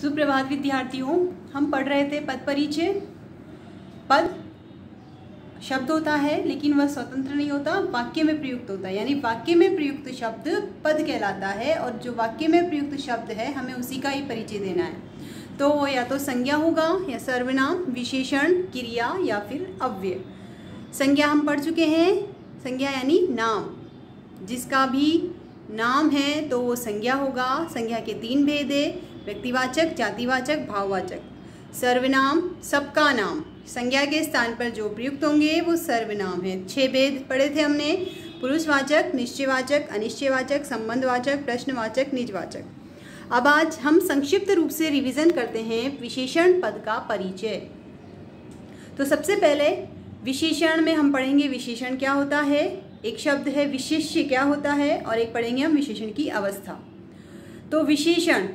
सुप्रभात विद्यार्थियों, हम पढ़ रहे थे पद परिचय। पद शब्द होता है लेकिन वह स्वतंत्र नहीं होता, वाक्य में प्रयुक्त होता है। यानी वाक्य में प्रयुक्त शब्द पद कहलाता है और जो वाक्य में प्रयुक्त शब्द है हमें उसी का ही परिचय देना है। तो वो या तो संज्ञा होगा या सर्वनाम, विशेषण, क्रिया या फिर अव्यय। संज्ञा हम पढ़ चुके हैं। संज्ञा यानी नाम, जिसका भी नाम है तो वो संज्ञा होगा। संज्ञा के 3 भेद है, व्यक्तिवाचक, जातिवाचक, भाववाचक। सर्वनाम सबका नाम, संज्ञा के स्थान पर जो प्रयुक्त होंगे वो सर्वनाम है। 6 भेद पढ़े थे हमने, पुरुषवाचक, निश्चयवाचक, अनिश्चयवाचक, संबंधवाचक, प्रश्नवाचक, निजवाचक। अब आज हम संक्षिप्त रूप से रिवीजन करते हैं विशेषण पद का परिचय। तो सबसे पहले विशेषण में हम पढ़ेंगे विशेषण क्या होता है, एक शब्द है विशेष्य क्या होता है, और एक पढ़ेंगे हम विशेषण की अवस्था। तो विशेषण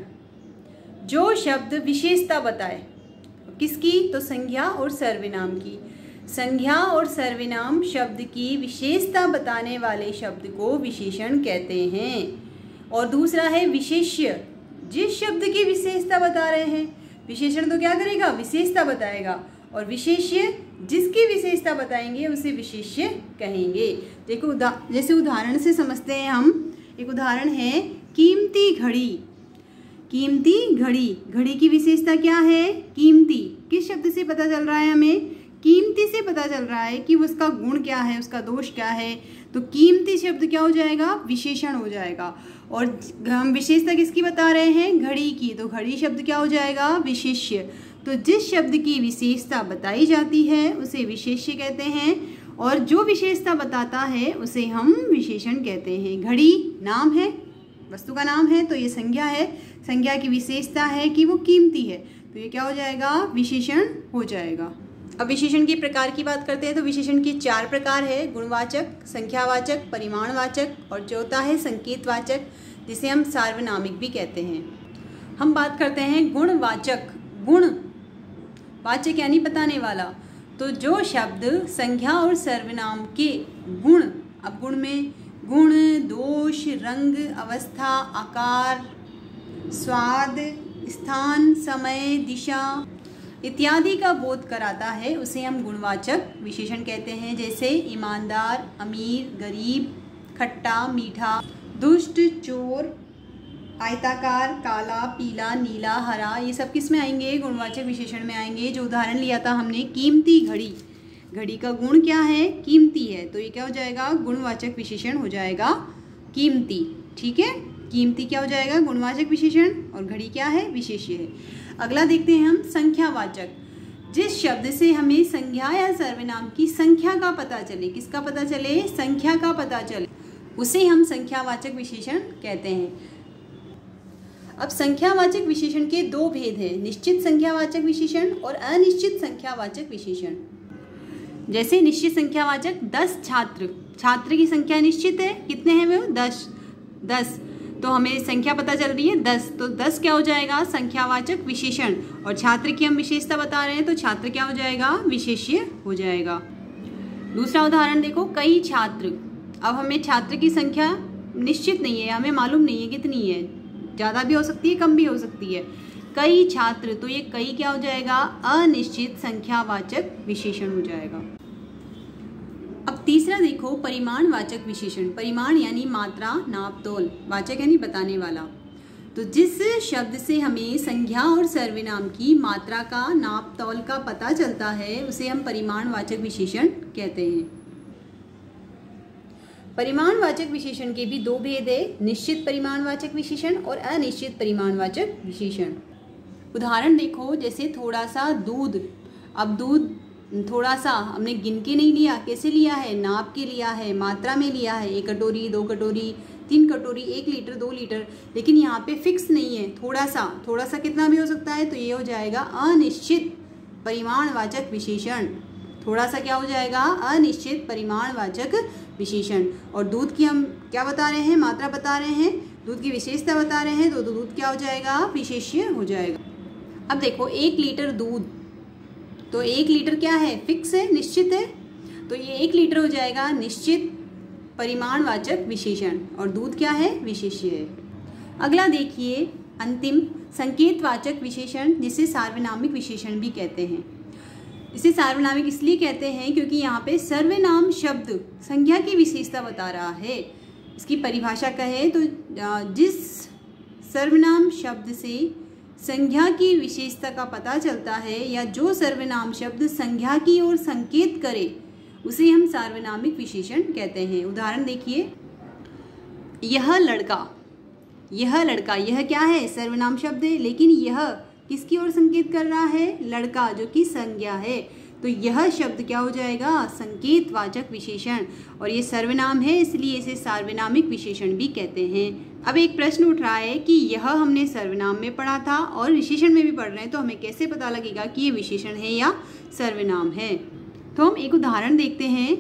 जो शब्द विशेषता बताए, किसकी? तो संज्ञा और सर्वनाम की। संज्ञा और सर्वनाम शब्द की विशेषता बताने वाले शब्द को विशेषण कहते हैं। और दूसरा है विशेष्य, जिस शब्द की विशेषता बता रहे हैं। विशेषण तो क्या करेगा? विशेषता बताएगा, और विशेष्य जिसकी विशेषता बताएंगे उसे विशेष्य कहेंगे। देखो जैसे उदाहरण से समझते हैं हम। एक उदाहरण है कीमती घड़ी। कीमती घड़ी, घड़ी की विशेषता क्या है? कीमती। किस शब्द से पता चल रहा है हमें? कीमती से पता चल रहा है कि उसका गुण क्या है, उसका दोष क्या है। तो कीमती शब्द क्या हो जाएगा? विशेषण हो जाएगा। और हम विशेषता किसकी बता रहे हैं? घड़ी की। तो घड़ी शब्द क्या हो जाएगा? विशेष्य। तो जिस शब्द की विशेषता बताई जाती है उसे विशेष्य कहते हैं, और जो विशेषता बताता है उसे हम विशेषण कहते हैं। घड़ी नाम है, वस्तु का नाम है, तो ये संज्ञा है। संज्ञा की विशेषता है कि वो कीमती है, तो ये क्या हो जाएगा? विशेषण हो जाएगा। अब विशेषण के प्रकार की बात करते हैं। तो विशेषण के 4 प्रकार है, गुणवाचक, संख्यावाचक, परिमाणवाचक और चौथा है संकेतवाचक, जिसे हम सार्वनामिक भी कहते हैं। हम बात करते हैं गुणवाचक। गुण वाचक यानी बताने वाला। तो जो शब्द संज्ञा और सर्वनाम के गुण, अब गुण में गुण, दोष, रंग, अवस्था, आकार, स्वाद, स्थान, समय, दिशा इत्यादि का बोध कराता है उसे हम गुणवाचक विशेषण कहते हैं। जैसे ईमानदार, अमीर, गरीब, खट्टा, मीठा, दुष्ट, चोर, आयताकार, काला, पीला, नीला, हरा, ये सब किस में आएंगे? गुणवाचक विशेषण में आएंगे। जो उदाहरण लिया था हमने कीमती घड़ी, घड़ी का गुण क्या है? कीमती है, तो ये क्या हो जाएगा? गुणवाचक विशेषण हो जाएगा कीमती। ठीक है, कीमती क्या हो जाएगा? गुणवाचक विशेषण, और घड़ी क्या है? विशेष्य है। अगला देखते हैं हम संख्यावाचक। जिस शब्द से हमें संज्ञा या सर्वनाम की संख्या का पता चले, किसका पता चले? संख्या का पता चले, उसे हम संख्यावाचक विशेषण कहते हैं। अब संख्यावाचक विशेषण के 2 भेद हैं, निश्चित संख्यावाचक विशेषण और अनिश्चित संख्यावाचक विशेषण। जैसे निश्चित संख्यावाचक 10 छात्र, छात्र की संख्या निश्चित है, कितने हैं वो? 10। तो हमें संख्या पता चल रही है 10, तो 10 क्या हो जाएगा? संख्यावाचक विशेषण। और छात्र की हम विशेषता बता रहे हैं तो छात्र क्या हो जाएगा? विशेष्य हो जाएगा। दूसरा उदाहरण देखो, कई छात्र। अब हमें छात्र की संख्या निश्चित नहीं है, हमें मालूम नहीं है कितनी है, ज़्यादा भी हो सकती है, कम भी हो सकती है। कई छात्र, तो ये कई क्या हो जाएगा? अनिश्चित संख्यावाचक विशेषण हो जाएगा। अब तीसरा देखो परिमाणवाचक विशेषण। परिमाण यानी मात्रा, नाप, तौल, वाचक यानी बताने वाला। तो जिस शब्द से हमें संज्ञा और सर्वनाम की मात्रा का, नाप, तौल का पता चलता है उसे हम परिमाणवाचक विशेषण कहते हैं। परिमाणवाचक विशेषण के भी 2 भेद है, निश्चित परिमाणवाचक विशेषण और अनिश्चित परिमाणवाचक विशेषण। उदाहरण देखो, जैसे थोड़ा सा दूध। अब दूध थोड़ा सा हमने गिन के नहीं लिया, कैसे लिया है? नाप के लिया है, मात्रा में लिया है। 1 कटोरी, 2 कटोरी, 3 कटोरी, 1 लीटर, 2 लीटर। लेकिन यहाँ पे फिक्स नहीं है, थोड़ा सा कितना भी हो सकता है, तो ये हो जाएगा अनिश्चित परिमाणवाचक विशेषण। थोड़ा सा क्या हो जाएगा? अनिश्चित परिमाणवाचक विशेषण। और दूध की हम क्या बता रहे हैं? मात्रा बता रहे हैं, दूध की विशेषता बता रहे हैं, तो दूध क्या हो जाएगा? विशेष्य हो जाएगा। अब देखो 1 लीटर दूध, तो 1 लीटर क्या है? फिक्स है, निश्चित है, तो ये 1 लीटर हो जाएगा निश्चित परिमाणवाचक विशेषण, और दूध क्या है? विशेष्य है। अगला देखिए अंतिम संकेतवाचक विशेषण, जिसे सार्वनामिक विशेषण भी कहते हैं। इसे सार्वनामिक इसलिए कहते हैं क्योंकि यहाँ पे सर्वनाम शब्द संज्ञा की विशेषता बता रहा है। इसकी परिभाषा कहें तो जिस सर्वनाम शब्द से संज्ञा की विशेषता का पता चलता है या जो सर्वनाम शब्द संज्ञा की ओर संकेत करे उसे हम सार्वनामिक विशेषण कहते हैं। उदाहरण देखिए, यह लड़का, यह लड़का, यह क्या है? सर्वनाम शब्द है, लेकिन यह किसकी ओर संकेत कर रहा है? लड़का, जो कि संज्ञा है। तो यह शब्द क्या हो जाएगा? संकेतवाचक विशेषण, और ये सर्वनाम है इसलिए इसे सार्वनामिक विशेषण भी कहते हैं। अब एक प्रश्न उठ रहा है कि यह हमने सर्वनाम में पढ़ा था और विशेषण में भी पढ़ रहे हैं, तो हमें कैसे पता लगेगा कि ये विशेषण है या सर्वनाम है? तो हम एक उदाहरण देखते हैं।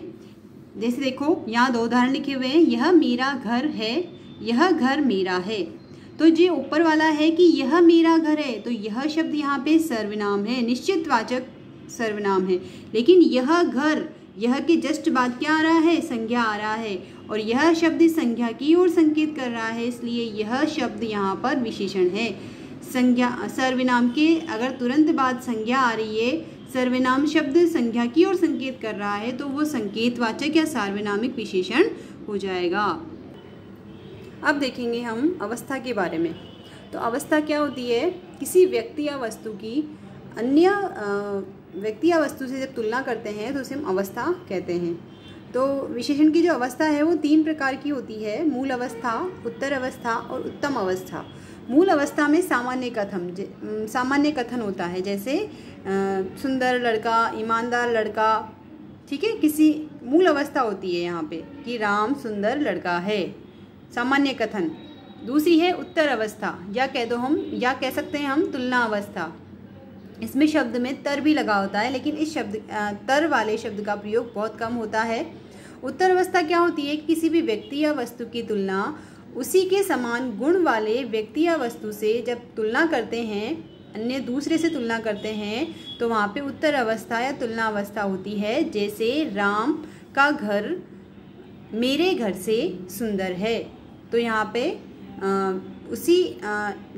जैसे देखो, यहाँ 2 उदाहरण लिखे हुए हैं। यह मेरा घर है, यह घर मेरा है। तो जो ऊपर वाला है कि यह मेरा घर है, तो यह शब्द यहाँ पे सर्वनाम है, निश्चितवाचक सर्वनाम है। लेकिन यह घर, यह के जस्ट बाद क्या आ रहा है? संज्ञा आ रहा है, और यह शब्द संज्ञा की ओर संकेत कर रहा है, इसलिए यह शब्द यहाँ पर विशेषण है। संज्ञा, सर्वनाम के अगर तुरंत बाद संज्ञा आ रही है, सर्वनाम शब्द संज्ञा की ओर संकेत कर रहा है, तो वो संकेतवाचक या सार्वनामिक विशेषण हो जाएगा। अब देखेंगे हम अवस्था के बारे में। तो अवस्था क्या होती है? किसी व्यक्ति या वस्तु की अन्य व्यक्ति या वस्तु से जब तुलना करते हैं तो उसे हम अवस्था कहते हैं। तो विशेषण की जो अवस्था है वो 3 प्रकार की होती है: मूल अवस्था, उत्तर अवस्था और उत्तम अवस्था। मूल अवस्था में सामान्य कथन होता है, जैसे सुंदर लड़का, ईमानदार लड़का, ठीक है। किसी मूल अवस्था होती है यहाँ पे कि राम सुंदर लड़का है, सामान्य कथन। दूसरी है उत्तर अवस्था, या कह सकते हैं हम तुलना अवस्था। इसमें शब्द में तर भी लगा होता है, लेकिन इस शब्द तर वाले शब्द का प्रयोग बहुत कम होता है। उत्तर अवस्था क्या होती है? किसी भी व्यक्ति या वस्तु की तुलना उसी के समान गुण वाले व्यक्ति या वस्तु से जब तुलना करते हैं, अन्य दूसरे से तुलना करते हैं, तो वहाँ पे उत्तर अवस्था या तुलना अवस्था होती है। जैसे राम का घर मेरे घर से सुंदर है, तो यहाँ पे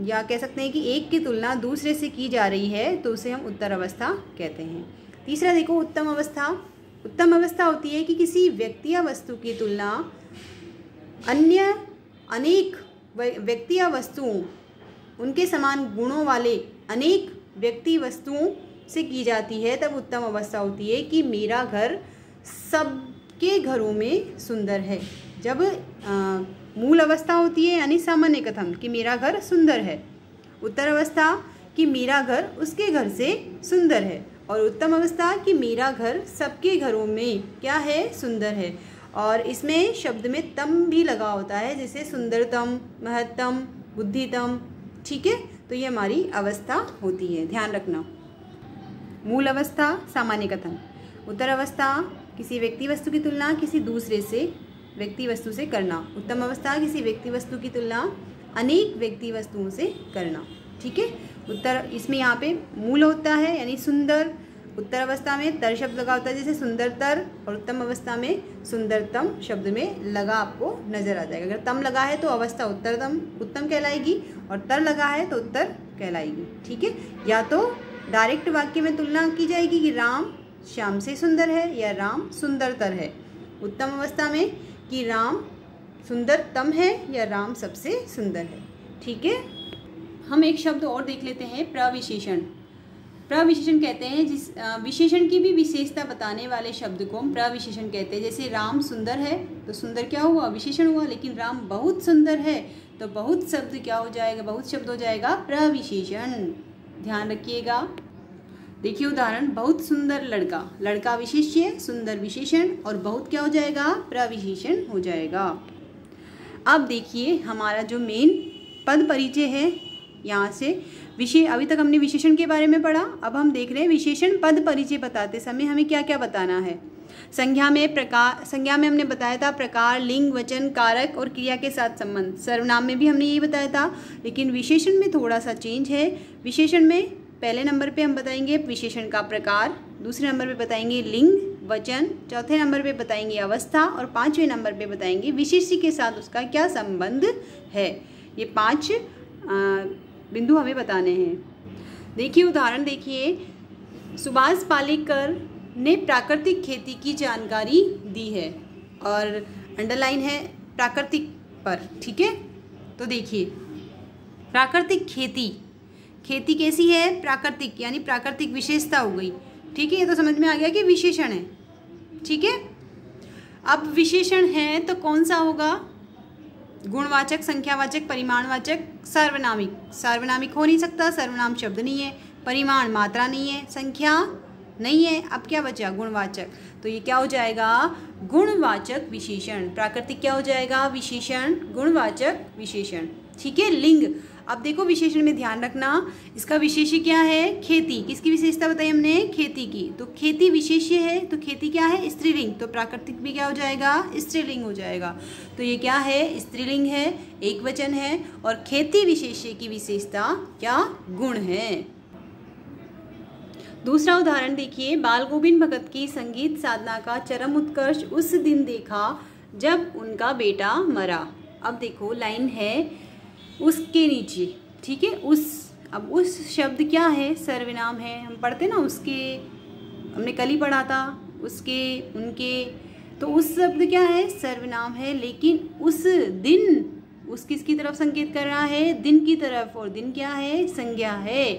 या कह सकते हैं कि एक की तुलना दूसरे से की जा रही है, तो उसे हम उत्तर अवस्था कहते हैं। तीसरा देखो, उत्तम अवस्था। उत्तम अवस्था होती है कि किसी व्यक्ति या वस्तु की तुलना अन्य अनेक व्यक्ति या वस्तुओं, उनके समान गुणों वाले अनेक व्यक्ति वस्तुओं से की जाती है, तब उत्तम अवस्था होती है कि मेरा घर सबके घरों में सुंदर है। जब मूल अवस्था होती है यानी सामान्य कथन कि मेरा घर सुंदर है, उत्तर अवस्था कि मेरा घर उसके घर से सुंदर है, और उत्तम अवस्था कि मेरा घर सबके घरों में क्या है? सुंदर है। और इसमें शब्द में तम भी लगा होता है, जैसे सुंदरतम, महत्तम, बुद्धितम, ठीक है। तो ये हमारी अवस्था होती है, ध्यान रखना। मूल अवस्था सामान्य कथन, उत्तर अवस्था किसी व्यक्ति वस्तु की तुलना किसी दूसरे से व्यक्ति वस्तु से करना, उत्तम अवस्था किसी व्यक्ति वस्तु की तुलना अनेक व्यक्ति वस्तुओं से करना, ठीक है। उत्तर, इसमें यहाँ पे मूल होता है यानी सुंदर, उत्तर अवस्था में तर शब्द लगा होता है जैसे सुंदरतर, और उत्तम अवस्था में सुंदरतम शब्द में लगा आपको नजर आ जाएगा। अगर तम लगा है तो अवस्था उत्तम कहलाएगी, और तर लगा है तो उत्तर कहलाएगी, ठीक है। या तो डायरेक्ट वाक्य में तुलना की जाएगी कि राम श्याम से सुंदर है या राम सुंदरतर है, उत्तम अवस्था में कि राम सुंदरतम है या राम सबसे सुंदर है, ठीक है। हम एक शब्द और देख लेते हैं, प्रविशेषण। प्रविशेषण कहते हैं जिस विशेषण की भी विशेषता बताने वाले शब्द को हम प्रविशेषण कहते हैं। जैसे राम सुंदर है तो सुंदर क्या हुआ? विशेषण हुआ। लेकिन राम बहुत सुंदर है तो बहुत शब्द क्या हो जाएगा? बहुत शब्द हो जाएगा प्रविशेषण। ध्यान रखिएगा। देखिए उदाहरण, बहुत सुंदर लड़का, लड़का विशेष्य, सुंदर विशेषण, और बहुत क्या हो जाएगा? प्रविशेषण हो जाएगा। अब देखिए हमारा जो मेन पद परिचय है, यहाँ से अभी तक हमने विशेषण के बारे में पढ़ा, अब हम देख रहे हैं विशेषण पद परिचय बताते समय हमें क्या क्या बताना है। संज्ञा में हमने बताया था प्रकार, लिंग, वचन, कारक और क्रिया के साथ संबंध। सर्वनाम में भी हमने यही बताया था, लेकिन विशेषण में थोड़ा सा चेंज है। विशेषण में पहले नंबर पे हम बताएंगे विशेषण का प्रकार, दूसरे नंबर पे बताएंगे लिंग, वचन, चौथे नंबर पे बताएंगे अवस्था, और पांचवें नंबर पे बताएंगे विशेष्य के साथ उसका क्या संबंध है। ये 5 बिंदु हमें बताने हैं। देखिए उदाहरण देखिए, सुभाष पालेकर ने प्राकृतिक खेती की जानकारी दी है और अंडरलाइन है प्राकृतिक पर, ठीक है। तो देखिए प्राकृतिक खेती, खेती कैसी है? प्राकृतिक, यानी प्राकृतिक विशेषता हो गई, ठीक है। ये तो समझ में आ गया कि विशेषण है, ठीक है। अब विशेषण है तो कौन सा होगा? गुणवाचक, संख्यावाचक, परिमाणवाचक, सार्वनामिक। सार्वनामिक हो नहीं सकता, सर्वनाम शब्द नहीं है। परिमाण मात्रा नहीं है, संख्या नहीं है। अब क्या बचा? गुणवाचक। तो ये क्या हो जाएगा? गुणवाचक विशेषण। प्राकृतिक क्या हो जाएगा? विशेषण, गुणवाचक विशेषण, ठीक है। लिंग, अब देखो विशेषण में ध्यान रखना, इसका विशेष्य क्या है? खेती। किसकी विशेषता बताई हमने? खेती की। तो खेती विशेष्य है, तो खेती क्या है? स्त्रीलिंग। तो प्राकृतिक भी क्या हो जाएगा? स्त्रीलिंग हो जाएगा। तो ये क्या है? स्त्रीलिंग है, एक वचन है। और खेती विशेष्य की विशेषता क्या? गुण है। दूसरा उदाहरण देखिए, बाल गोविंद भगत की संगीत साधना का चरम उत्कर्ष उस दिन देखा जब उनका बेटा मरा। अब देखो लाइन है उसके नीचे, ठीक है। अब उस शब्द क्या है? सर्वनाम है। हम पढ़ते ना उसके, हमने कल ही पढ़ा था, उसके, उनके। तो उस शब्द क्या है? सर्वनाम है। लेकिन उस दिन, उस किसकी तरफ संकेत कर रहा है? दिन की तरफ। और दिन क्या है? संज्ञा है।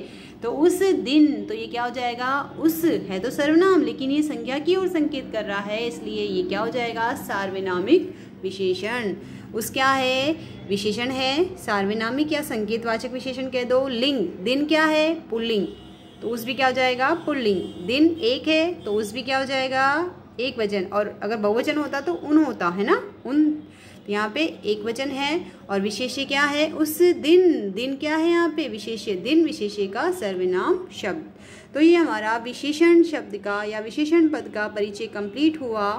तो उस दिन, तो ये क्या हो जाएगा? उस है तो सर्वनाम, लेकिन ये संज्ञा की ओर संकेत कर रहा है, इसलिए ये क्या हो जाएगा? सार्वनामिक विशेषण। उस क्या है? विशेषण है। सार्वनामिक या संकेतवाचक विशेषण कह दो। लिंग, दिन क्या है? पुल्लिंग, तो उस भी क्या हो जाएगा? पुल्लिंग। दिन एक है, तो उस भी क्या हो जाएगा? एक वचन। और अगर बहुवचन होता तो उन होता, है ना, उन। तो यहाँ पे एक वचन है। और विशेष्य क्या है? उस दिन। दिन क्या है यहाँ पे? विशेष्य। दिन विशेष्य का सर्वनाम शब्द। तो ये हमारा विशेषण शब्द का या विशेषण पद का परिचय कंप्लीट हुआ।